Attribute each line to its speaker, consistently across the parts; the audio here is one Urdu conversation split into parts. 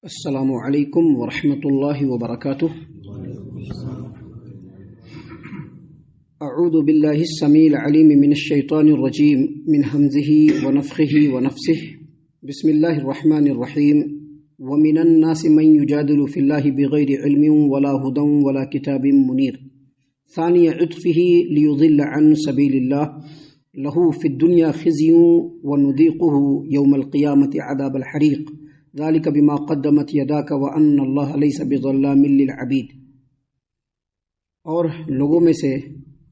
Speaker 1: السلام علیکم ورحمۃ اللہ وبرکاتہ۔ اعوذ باللہ السمیع العلیم من الشیطان الرجیم من ہمزہ ونفخہ ونفثہ۔ بسم اللہ الرحمن الرحیم۔ ومن الناس من یجادل فی اللہ بغیر علم ولا ہدی ولا کتاب منیر۔ ثانی عطفہ لیضل عن سبیل اللہ۔ لہ فی الدنیا خزی ونذیقہ یوم القیامۃ عذاب الحریق۔ ذالک بما قدمت یداک وان اللہ لیس بظلام للعبید۔ اور لوگوں میں سے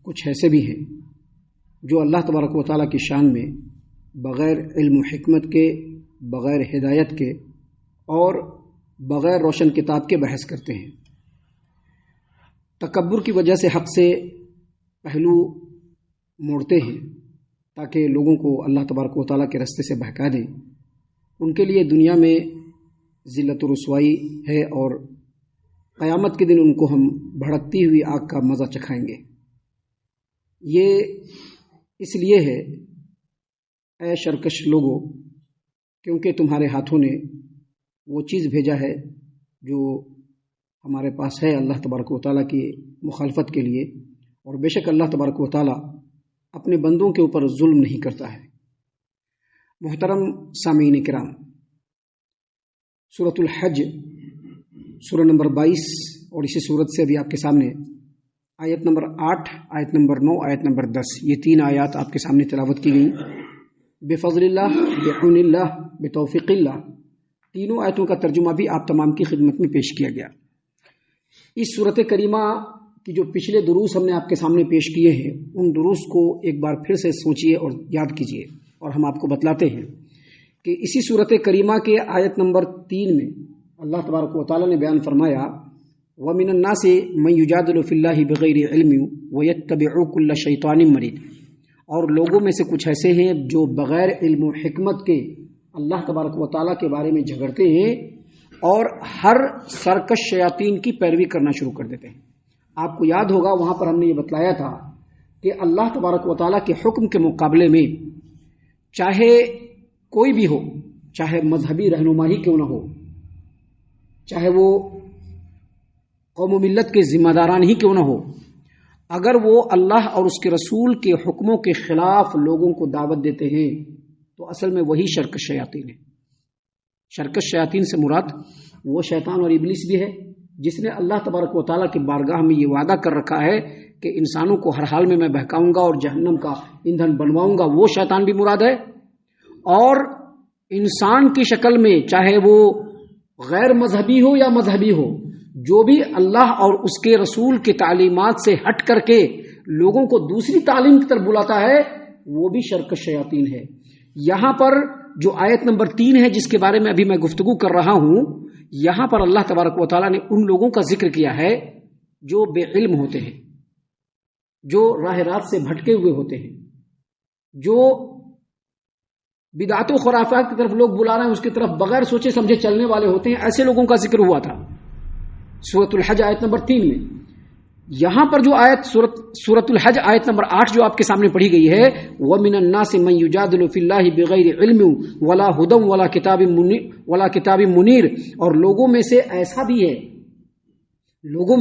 Speaker 1: کچھ ایسے بھی ہیں جو اللہ تبارک و تعالیٰ کی شان میں بغیر علم و حکمت کے، بغیر ہدایت کے اور بغیر روشن کتاب کے بحث کرتے ہیں۔ تکبر کی وجہ سے حق سے پہلو موڑتے ہیں تاکہ لوگوں کو اللہ تبارک و تعالیٰ کے راستے سے بہکا دیں۔ ان کے لیے دنیا میں ذلت و رسوائی ہے اور قیامت کے دن ان کو ہم بھڑکتی ہوئی آگ کا مزہ چکھائیں گے۔ یہ اس لیے ہے اے شرکش لوگوں، کیونکہ تمہارے ہاتھوں نے وہ چیز بھیجا ہے جو ہمارے پاس ہے اللہ تبارک و تعالیٰ کی مخالفت کے لیے، اور بے شک اللہ تبارک و تعالیٰ اپنے بندوں کے اوپر ظلم نہیں کرتا ہے۔ محترم سامعین کرام، سورۃ الحج سورہ نمبر 22 اور اسی سورت سے ابھی آپ کے سامنے آیت نمبر 8، آیت نمبر 9، آیت نمبر 10، یہ تین آیات آپ کے سامنے تلاوت کی گئیں۔ بفضل اللہ، بعون اللہ، بتوفیق اللہ، تینوں آیتوں کا ترجمہ بھی آپ تمام کی خدمت میں پیش کیا گیا۔ اس سورت کریمہ کی جو پچھلے دروس ہم نے آپ کے سامنے پیش کیے ہیں، ان دروس کو ایک بار پھر سے سوچئے اور یاد کیجئے، اور ہم آپ کو بتلاتے ہیں کہ اسی سورت کریمہ کے آیت نمبر 3 میں اللہ تبارک و تعالیٰ نے بیان فرمایا وَمِنَ النَّاسِ مَن يُجَادِلُ فِي اللَّهِ بِغَيْرِ عِلْمٍ وَيَتَّبِعُ كُلَّ شَيْطَانٍ مَرِيدٍ۔ اور لوگوں میں سے کچھ ایسے ہیں جو بغیر علم و حکمت کے اللہ تبارک و تعالیٰ کے بارے میں جھگڑتے ہیں اور ہر سرکش شیاطین کی پیروی کرنا شروع کر دیتے ہیں۔ آپ کو یاد ہوگا وہاں پر ہم نے یہ بتلایا تھا کہ اللہ تبارک و تعالیٰ کے حکم کے مقابلے میں چاہے کوئی بھی ہو، چاہے مذہبی رہنما ہی کیوں نہ ہو، چاہے وہ قوم و ملت کے ذمہ داران ہی کیوں نہ ہو، اگر وہ اللہ اور اس کے رسول کے حکموں کے خلاف لوگوں کو دعوت دیتے ہیں تو اصل میں وہی شرکش شیاطین ہے۔ شرکش شیاطین سے مراد وہ شیطان اور ابلیس بھی ہے جس نے اللہ تبارک و تعالیٰ کی بارگاہ میں یہ وعدہ کر رکھا ہے کہ انسانوں کو ہر حال میں بہکاؤں گا اور جہنم کا ایندھن بنواؤں گا، وہ شیطان بھی مراد ہے۔ اور انسان کی شکل میں چاہے وہ غیر مذہبی ہو یا مذہبی ہو، جو بھی اللہ اور اس کے رسول کی تعلیمات سے ہٹ کر کے لوگوں کو دوسری تعلیم کی طرف بلاتا ہے، وہ بھی شرکش شیاطین ہے۔ یہاں پر جو آیت نمبر 3 ہے جس کے بارے میں ابھی میں گفتگو کر رہا ہوں، یہاں پر اللہ تبارک و تعالیٰ نے ان لوگوں کا ذکر کیا ہے جو بے علم ہوتے ہیں، جو راہ راست سے بھٹکے ہوئے ہوتے ہیں، جو بدعت و خرافات کی طرف لوگ بلا رہے ہیں اس کی طرف بغیر سوچے سمجھے چلنے والے ہوتے ہیں، ایسے لوگوں کا ذکر ہوا تھا سورۃ الحج آیت نمبر 3 میں۔ یہاں پر جو آیت سورۃ الحج آیت نمبر 8 جو آپ کے سامنے پڑھی گئی ہے وَمِنَ النَّاسِ مَن يُجَادِلُ فِي اللَّهِ بِغَيْرِ عِلْمٍ وَلَا هُدًى وَلَا كِتَابٍ مُنِيرٍ۔ اور لوگوں میں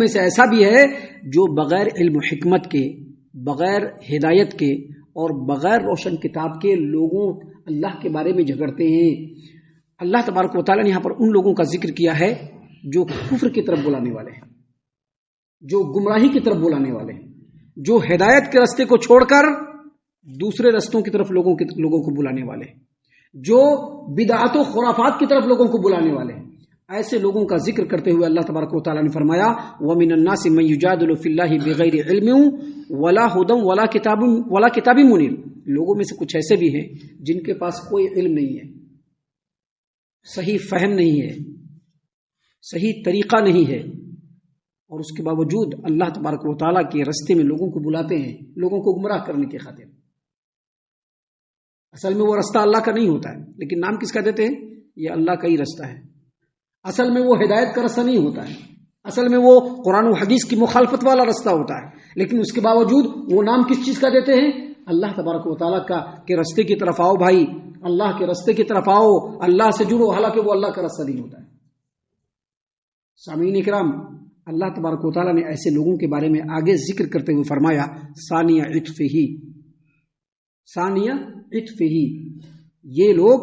Speaker 1: سے ایسا بھی ہے جو بغیر علم و حکمت کے، بغیر ہدایت کے اور بغیر روشن کتاب کے لوگوں اللہ کے بارے میں جھگڑتے ہیں۔ اللہ تبارک و تعالیٰ نے یہاں پر ان لوگوں کا ذکر کیا ہے جو کفر کی طرف بلانے والے ہیں، جو گمراہی کی طرف بلانے والے ہیں، جو ہدایت کے راستے کو چھوڑ کر دوسرے رستوں کی طرف لوگوں کو بلانے والے ہیں، جو بدعات و خرافات کی طرف لوگوں کو بلانے والے ہیں۔ ایسے لوگوں کا ذکر کرتے ہوئے اللہ تبارک و تعالیٰ نے فرمایا وَمِنَ النَّاسِ مَن يُجَادِلُ فِي اللَّهِ بِغَيْرِ عِلْمٍ وَلَا هُدًى وَلَا كِتَابٍ مُنِيرٍ۔ لوگوں میں سے کچھ ایسے بھی ہیں جن کے پاس کوئی علم نہیں ہے، صحیح فہم نہیں ہے، صحیح طریقہ نہیں ہے، اور اس کے باوجود اللہ تبارک و تعالیٰ کے راستے میں لوگوں کو بلاتے ہیں، لوگوں کو گمراہ کرنے کی خاطر۔ اصل میں وہ راستہ اللہ کا نہیں ہوتا ہے، لیکن نام کس کا دیتے ہیں؟ یہ اللہ کا ہی راستہ ہے۔ اصل میں وہ ہدایت کا راستہ نہیں ہوتا ہے، اصل میں وہ قرآن و حدیث کی مخالفت والا راستہ ہوتا ہے، لیکن اس کے باوجود وہ نام کس چیز کا دیتے ہیں؟ اللہ تبارک و تعالیٰ کا کہ راستے کی طرف آؤ بھائی، اللہ کے راستے کی طرف آؤ، اللہ سے جڑو، حالانکہ وہ اللہ کا راستہ نہیں ہوتا ہے۔ سامعین اکرام، اللہ تبارک و تعالیٰ نے ایسے لوگوں کے بارے میں آگے ذکر کرتے ہوئے فرمایا ثانیہ عطفہ ہی، یہ لوگ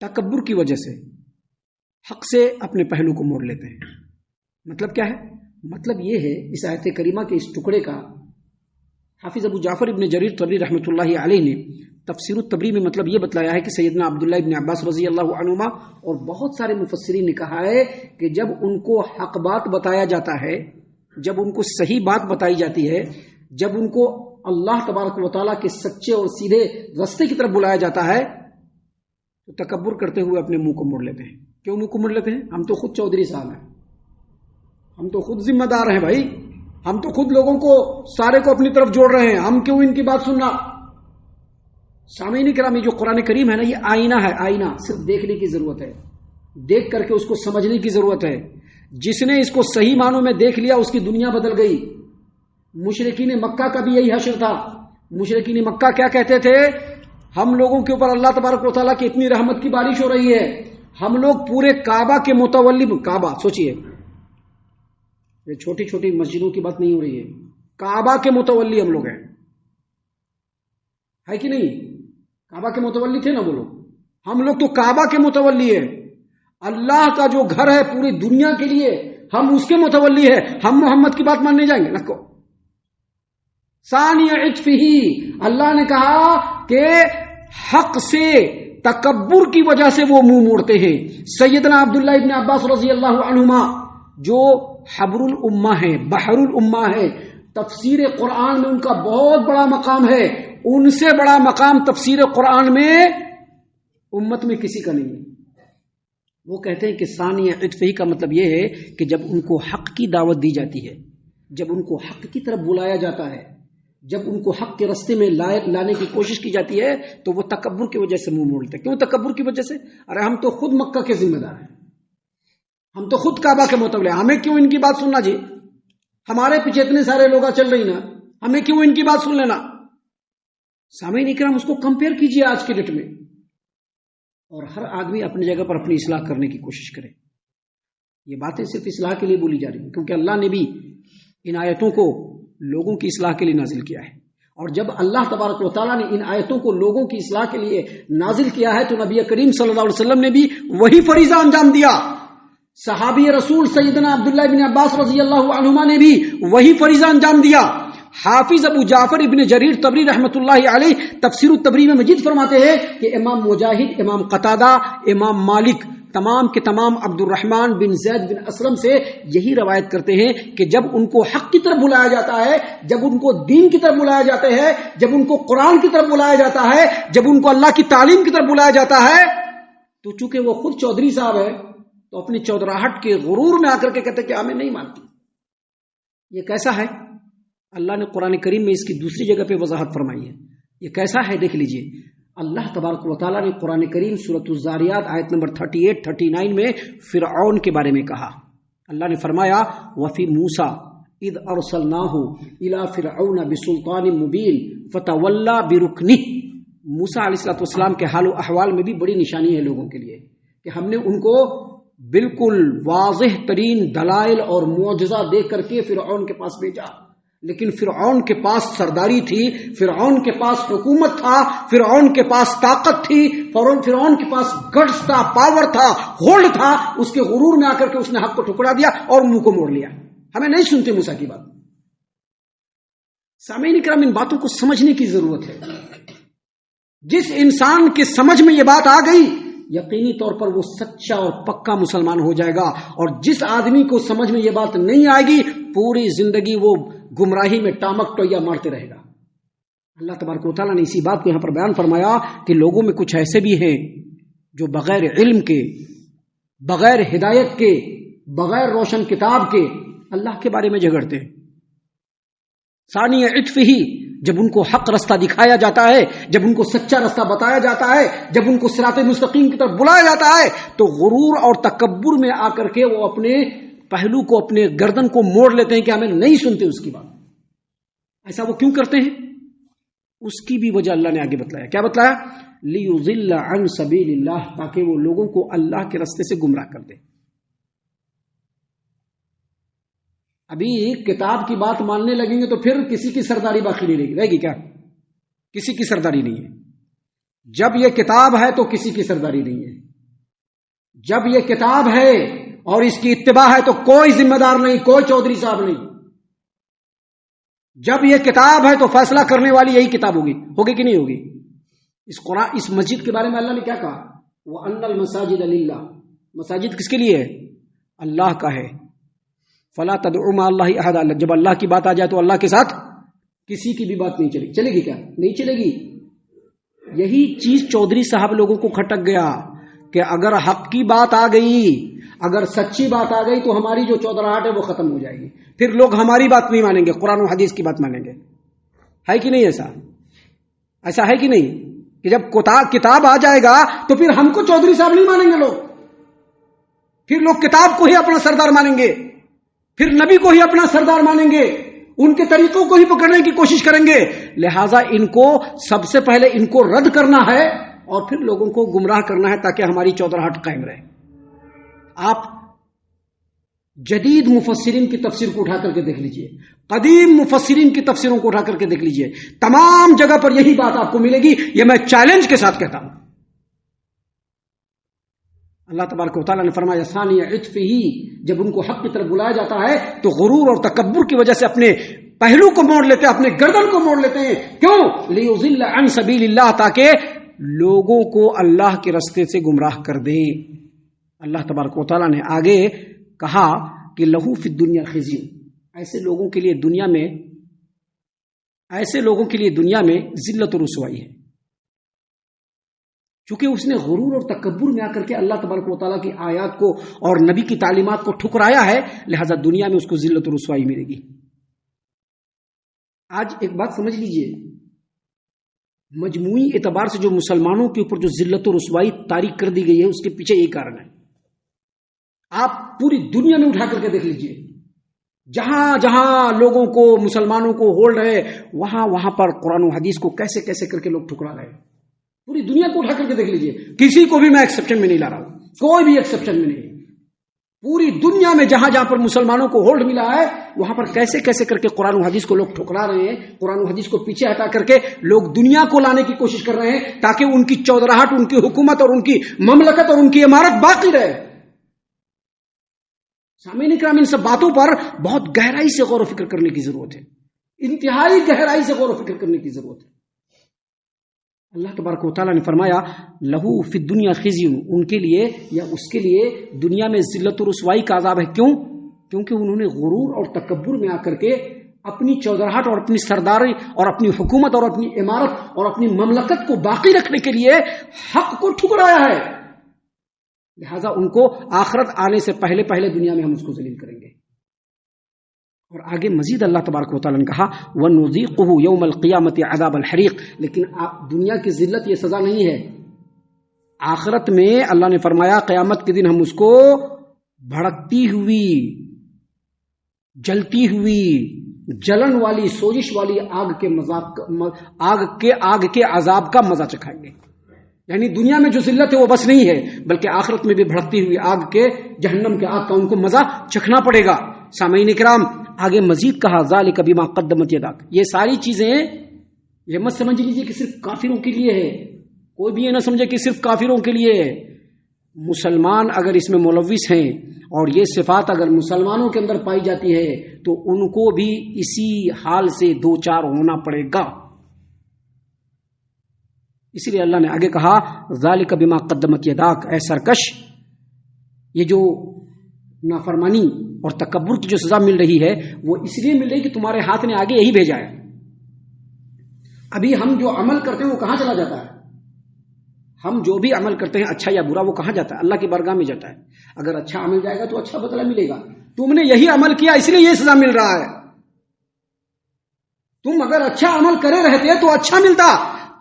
Speaker 1: تکبر کی وجہ سے حق سے اپنے پہلو کو موڑ لیتے ہیں۔ مطلب کیا ہے؟ مطلب یہ ہے اس آیت کریمہ کے اس ٹکڑے کا حافظ ابو جعفر ابن جریر طبری رحمۃ اللہ علیہ نے تفسیر التبری میں مطلب یہ بتلایا ہے کہ سیدنا عبداللہ ابن عباس رضی اللہ عنہما اور بہت سارے مفسرین نے کہا ہے کہ جب ان کو حق بات بتایا جاتا ہے، جب ان کو صحیح بات بتائی جاتی ہے، جب ان کو اللہ تبارک و تعالیٰ کے سچے اور سیدھے راستے کی طرف بلایا جاتا ہے تو تکبر کرتے ہوئے اپنے منہ کو موڑ لیتے ہیں۔ کیوں منہ کو موڑ لیتے ہیں؟ ہم تو خود چودھری صاحب ہیں، ہم تو خود ذمہ دار ہیں بھائی، ہم تو خود لوگوں کو سارے کو اپنی طرف جوڑ رہے ہیں، ہم کیوں ان کی بات سننا؟ سامعین کرام، یہ جو قرآن کریم ہے نا، یہ آئینہ ہے، آئینہ صرف دیکھنے کی ضرورت ہے، دیکھ کر کے اس کو سمجھنے کی ضرورت ہے۔ جس نے اس کو صحیح معنوں میں دیکھ لیا اس کی دنیا بدل گئی۔ مشرکین مکہ کا بھی یہی حشر تھا۔ مشرکین مکہ کیا کہتے تھے؟ ہم لوگوں کے اوپر اللہ تبارک و تعالیٰ کی اتنی رحمت کی بارش ہو رہی ہے، ہم لوگ پورے کعبہ کے متولی، کعبہ سوچئے، یہ چھوٹی چھوٹی مسجدوں کی بات نہیں ہو رہی ہے، کعبہ کے متولی ہم لوگ ہیں، ہے کہ نہیں؟ کعبہ کے متولی تھے نا وہ لوگ، ہم لوگ تو کعبہ کے متولی ہیں، اللہ کا جو گھر ہے پوری دنیا کے لیے ہم اس کے متولی ہیں، ہم محمد کی بات ماننے جائیں گے؟ نہ کو ثانی عطفہ، اللہ نے کہا کہ حق سے تکبر کی وجہ سے وہ منہ موڑتے ہیں۔ سیدنا عبداللہ ابن عباس رضی اللہ عنہما جو حبر الامہ ہے، بحر الامہ ہے، تفسیر قرآن میں ان کا بہت بڑا مقام ہے، ان سے بڑا مقام تفسیر قرآن میں امت میں کسی کا نہیں ہے۔ وہ کہتے ہیں کہ ثانی عطفہ کا مطلب یہ ہے کہ جب ان کو حق کی دعوت دی جاتی ہے، جب ان کو حق کی طرف بلایا جاتا ہے، جب ان کو حق کے راستے میں لانے کی کوشش کی جاتی ہے تو وہ تکبر کی وجہ سے منہ موڑتے ہیں۔ کیوں تکبر کی وجہ سے؟ ارے ہم تو خود مکہ کے ذمہ دار ہیں، ہم تو خود کعبہ کے متولی، ہمیں کیوں ان کی بات سننا جی؟ ہمارے پیچھے اتنے سارے لوگ چل رہی نا، ہمیں کیوں ان کی بات سن لینا؟ سامعین اکرام، اس کو کمپیئر کیجئے آج کے ڈیٹ میں، اور ہر آدمی اپنی جگہ پر اپنی اصلاح کرنے کی کوشش کرے۔ یہ باتیں صرف اصلاح کے لیے بولی جا رہی ہیں کیونکہ اللہ نے بھی ان آیتوں کو لوگوں کی اصلاح کے لیے نازل کیا ہے، اور جب اللہ تبارک و تعالیٰ نے ان آیتوں کو لوگوں کی اصلاح کے لیے نازل کیا ہے تو نبی کریم صلی اللہ علیہ وسلم نے بھی وہی فریضہ انجام دیا، صحابی رسول سیدنا عبداللہ بن عباس رضی اللہ عنہما نے بھی وہی فریضہ انجام دیا۔ حافظ ابو جعفر ابن جریر طبری رحمۃ اللہ علیہ تفسیر التبری میں مزید فرماتے ہیں کہ امام مجاہد، امام قتادہ، امام مالک، تمام کے تمام عبد الرحمن بن زید بن اسلم سے یہی روایت کرتے ہیں کہ جب ان کو حق کی طرف بلایا جاتا ہے، جب ان کو دین کی طرف بلایا جاتا ہے، جب ان کو قرآن کی طرف بلایا جاتا ہے، جب ان کو اللہ کی تعلیم کی طرف بلایا جاتا ہے تو چونکہ وہ خود چودھری صاحب ہے تو اپنی چودراہٹ کے غرور میں آ کر کے کہتے کہ ہمیں نہیں مانتی۔ یہ کیسا ہے؟ اللہ نے قرآن کریم میں اس کی دوسری جگہ پہ وضاحت فرمائی ہے۔ یہ کیسا ہے دیکھ لیجئے، اللہ تبارک و تعالیٰ نے قرآن کریم سورۃ الزاریات آیت نمبر 38 39 میں فرعون کے بارے میں کہا۔ اللہ نے فرمایا وفی موسیٰ اذ ارسلناہ الی فرعون بسلطان مبین فتولی برکنہ، موسیٰ علیہ السلام کے حال و احوال میں بھی بڑی نشانی ہے لوگوں کے لیے کہ ہم نے ان کو بالکل واضح ترین دلائل اور معجزہ دے کر کے فرعون کے پاس بھیجا، لیکن فرعون کے پاس سرداری تھی، فرعون کے پاس حکومت تھا، فرعون کے پاس طاقت تھی، فرعون کے پاس گٹس تھا، پاور تھا، ہولڈ تھا، اس کے غرور میں آ کر کے اس نے حق کو ٹھکرا دیا اور منہ کو موڑ لیا۔ ہمیں نہیں سنتے موسیٰ کی بات۔ سامعین کرام، ان باتوں کو سمجھنے کی ضرورت ہے۔ جس انسان کے سمجھ میں یہ بات آ گئی یقینی طور پر وہ سچا اور پکا مسلمان ہو جائے گا، اور جس آدمی کو سمجھ میں یہ بات نہیں آئے گی پوری زندگی وہ گمراہی میں ٹامک ٹویا مارتے رہے گا۔ اللہ تبارک و تعالیٰ نے اسی بات کو یہاں پر بیان فرمایا کہ لوگوں میں کچھ ایسے بھی ہیں جو بغیر علم کے، بغیر ہدایت کے، بغیر روشن کتاب کے اللہ کے بارے میں جھگڑتے ہیں۔ ثانی عطفہ، جب ان کو حق رستہ دکھایا جاتا ہے، جب ان کو سچا رستہ بتایا جاتا ہے، جب ان کو صراط مستقیم کی طرف بلایا جاتا ہے تو غرور اور تکبر میں آ کر کے وہ اپنے پہلو کو، اپنے گردن کو موڑ لیتے ہیں کہ ہمیں نہیں سنتے اس کی بات۔ ایسا وہ کیوں کرتے ہیں؟ اس کی بھی وجہ اللہ نے آگے بتلایا۔ کیا بتلایا؟ لیضل عن سبیل اللہ، تاکہ وہ لوگوں کو اللہ کے راستے سے گمراہ کر دے۔ ابھی کتاب کی بات ماننے لگیں گے تو پھر کسی کی سرداری باقی نہیں رہے گی کیا؟ کسی کی سرداری نہیں ہے. جب یہ کتاب ہے تو کسی کی سرداری نہیں ہے. جب یہ کتاب ہے اور اس کی اتباع ہے تو کوئی ذمہ دار نہیں, کوئی چودھری صاحب نہیں. جب یہ کتاب ہے تو فیصلہ کرنے والی یہی کتاب ہوگی کہ نہیں ہوگی؟ اس قرآن, اس مسجد کے بارے میں اللہ نے کیا کہا؟ وَأَنَّ الْمَسَاجِدَ لِلَّهِ, مساجد کس کے لیے ہے؟ اللہ کا ہے. فَلَا تَدْعُوا مَعَ اللَّهِ أَحَدًا, جب اللہ کی بات آ جائے تو اللہ کے ساتھ کسی کی بھی بات نہیں چلے گی کیا؟ نہیں چلے گی. یہی چیز چودھری صاحب لوگوں کو کھٹک گیا کہ اگر حق کی بات آ گئی, اگر سچی بات آ گئی تو ہماری جو چودراہٹ ہے وہ ختم ہو جائے گی. پھر لوگ ہماری بات نہیں مانیں گے, قرآن و حدیث کی بات مانیں گے. ہے کہ نہیں ایسا؟ ایسا ہے کہ نہیں کہ جب کتاب آ جائے گا تو پھر ہم کو چودھری صاحب نہیں مانیں گے لوگ, پھر لوگ کتاب کو ہی اپنا سردار مانیں گے, پھر نبی کو ہی اپنا سردار مانیں گے, ان کے طریقوں کو ہی پکڑنے کی کوشش کریں گے. لہٰذا ان کو سب سے پہلے ان کو رد کرنا ہے اور پھر لوگوں کو گمراہ کرنا ہے تاکہ ہماری چودراہٹ قائم رہے. آپ جدید مفسرین کی تفسیر کو اٹھا کر کے دیکھ لیجئے, قدیم مفسرین کی تفسیروں کو اٹھا کر کے دیکھ لیجئے, تمام جگہ پر یہی بات آپ کو ملے گی. یہ میں چیلنج کے ساتھ کہتا ہوں. اللہ تبارک و تعالیٰ نے فرمایا ثانی عطفہ, جب ان کو حق کی طرف بلایا جاتا ہے تو غرور اور تکبر کی وجہ سے اپنے پہلو کو موڑ لیتے ہیں, اپنے گردن کو موڑ لیتے ہیں. کیوں؟ لیضل عن سبیل اللہ, تاکہ لوگوں کو اللہ کے راستے سے گمراہ کر دیں. اللہ تبارک و تعالیٰ نے آگے کہا کہ لہو فی الدنیا خزی, ایسے لوگوں کے لیے دنیا میں ذلت و رسوائی ہے. چونکہ اس نے غرور اور تکبر میں آ کر کے اللہ تبارک و تعالیٰ کی آیات کو اور نبی کی تعلیمات کو ٹھکرایا ہے, لہذا دنیا میں اس کو ذلت و رسوائی ملے گی. آج ایک بات سمجھ لیجئے, مجموعی اعتبار سے جو مسلمانوں کے اوپر جو ذلت و رسوائی طاری کر دی گئی ہے اس کے پیچھے یہی کارن ہے. آپ پوری دنیا میں اٹھا کر کے دیکھ لیجئے, جہاں جہاں لوگوں کو, مسلمانوں کو ہولڈ ہے, وہاں پر قرآن و حدیث کو کیسے کیسے کر کے لوگ ٹھکرا رہے ہیں. پوری دنیا کو اٹھا کر کے دیکھ لیجئے, کسی کو بھی میں ایکسیپشن میں نہیں لا رہا ہوں, کوئی بھی ایکسیپشن میں نہیں. پوری دنیا میں جہاں جہاں پر مسلمانوں کو ہولڈ ملا ہے وہاں پر کیسے کیسے کر کے قرآن و حدیث کو لوگ ٹھکرا رہے ہیں, قرآن و حدیث کو پیچھے ہٹا کر کے لوگ دنیا کو لانے کی کوشش کر رہے ہیں تاکہ ان کی چودراہٹ, ان کی حکومت اور ان کی مملکت اور ان کی عمارت باقی رہے. سامعین اکرام, ان سب باتوں پر بہت گہرائی سے غور و فکر کرنے کی ضرورت ہے, انتہائی گہرائی سے غور و فکر کرنے کی ضرورت ہے. اللہ تبارک و تعالیٰ نے فرمایا لہو فی الدنیا خزی, ان کے لیے یا اس کے لیے دنیا میں ذلت و رسوائی کا عذاب ہے. کیوں؟ کیونکہ انہوں نے غرور اور تکبر میں آ کر کے اپنی چودراہٹ اور اپنی سرداری اور اپنی حکومت اور اپنی عمارت اور اپنی مملکت کو باقی رکھنے کے لیے حق کو ٹھکرایا ہے. لہذا ان کو آخرت آنے سے پہلے دنیا میں ہم اس کو ذلیل کریں گے. اور آگے مزید اللہ تبارک و تعالیٰ نے کہا وَنُذِيقُهُ يَوْمَ الْقِيَامَةِ عَذَابَ الْحَرِيقِ, لیکن دنیا کی ذلت یہ سزا نہیں ہے. آخرت میں اللہ نے فرمایا قیامت کے دن ہم اس کو بھڑکتی ہوئی, جلتی ہوئی, جلن والی, سوزش والی آگ کے عذاب کا مزہ چکھائیں گے. یعنی دنیا میں جو ذلت ہے وہ بس نہیں ہے, بلکہ آخرت میں بھی بھڑکتی ہوئی آگ کے, جہنم کے آگ کا ان کو مزہ چکھنا پڑے گا. سامعین اکرام, آگے مزید کہا ذالک بما قدمت یداک, یہ ساری چیزیں یہ مت سمجھ لیجیے کہ صرف کافروں کے لیے ہے. کوئی بھی یہ نہ سمجھے کہ صرف کافروں کے لیے ہے. مسلمان اگر اس میں ملوث ہیں اور یہ صفات اگر مسلمانوں کے اندر پائی جاتی ہے تو ان کو بھی اسی حال سے دو چار ہونا پڑے گا. اسی لیے اللہ نے آگے کہا ذالک بما قدمت یداک, اے سرکش, یہ جو نافرمانی اور تکبر کی جو سزا مل رہی ہے وہ اس لیے مل رہی کہ تمہارے ہاتھ نے آگے یہی بھیجا ہے. ابھی ہم جو عمل کرتے ہیں وہ کہاں چلا جاتا ہے؟ ہم جو بھی عمل کرتے ہیں اچھا یا برا وہ کہاں جاتا ہے؟ اللہ کی بارگاہ میں جاتا ہے. اگر اچھا عمل جائے گا تو اچھا بدلہ ملے گا. تم نے یہی عمل کیا اس لیے یہ سزا مل رہا ہے. تم اگر اچھا عمل کرے رہتے تو اچھا ملتا,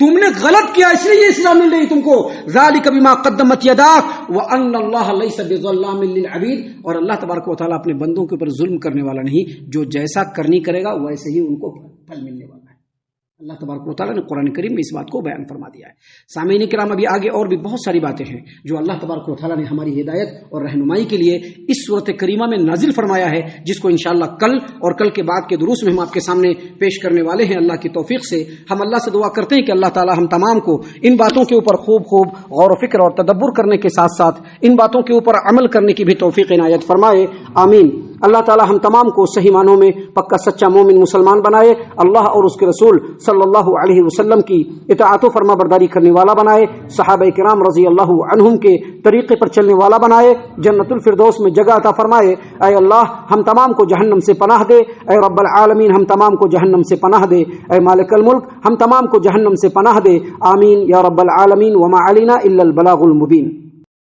Speaker 1: تم نے غلط کیا اس لیے یہ سزا مل رہی تم کو. ذالک بما قدمت یداک وان اللہ لیس بظلام للعبید, اور اللہ تبارک و تعالیٰ اپنے بندوں کے اوپر ظلم کرنے والا نہیں, جو جیسا کرنی کرے گا ویسے ہی ان کو پھل ملنے والا ہے. اللہ تبارک و تعالیٰ نے قرآن کریم میں اس بات کو بیان فرما دیا ہے۔ سامعین کرام، ابھی آگے اور بھی بہت ساری باتیں ہیں جو اللہ تبارک و تعالیٰ نے ہماری ہدایت اور رہنمائی کے لیے اس صورت کریمہ میں نازل فرمایا ہے، جس کو انشاءاللہ کل اور کل کے بعد کے دروس میں ہم آپ کے سامنے پیش کرنے والے ہیں اللہ کی توفیق سے۔ ہم اللہ سے دعا کرتے ہیں کہ اللہ تعالیٰ ہم تمام کو ان باتوں کے اوپر خوب غور و فکر اور تدبر کرنے کے ساتھ ساتھ ان باتوں کے اوپر عمل کرنے کی بھی توفیق عنایت فرمائے، آمین۔ اللہ تعالی ہم تمام کو صحیح معنوں میں پکا سچا مومن مسلمان بنائے، اللہ اور اس کے رسول صلی اللہ علیہ وسلم کی اطاعت و فرما برداری کرنے والا بنائے، صحابہ کرام رضی اللہ عنہم کے طریقے پر چلنے والا بنائے، جنت الفردوس میں جگہ عطا فرمائے۔ اے اللہ ہم تمام کو جہنم سے پناہ دے، اے رب العالمین ہم تمام کو جہنم سے پناہ دے، اے مالک الملک ہم تمام کو جہنم سے پناہ دے، آمین یا رب العالمین۔ وما علینا الا البلاغ المبین۔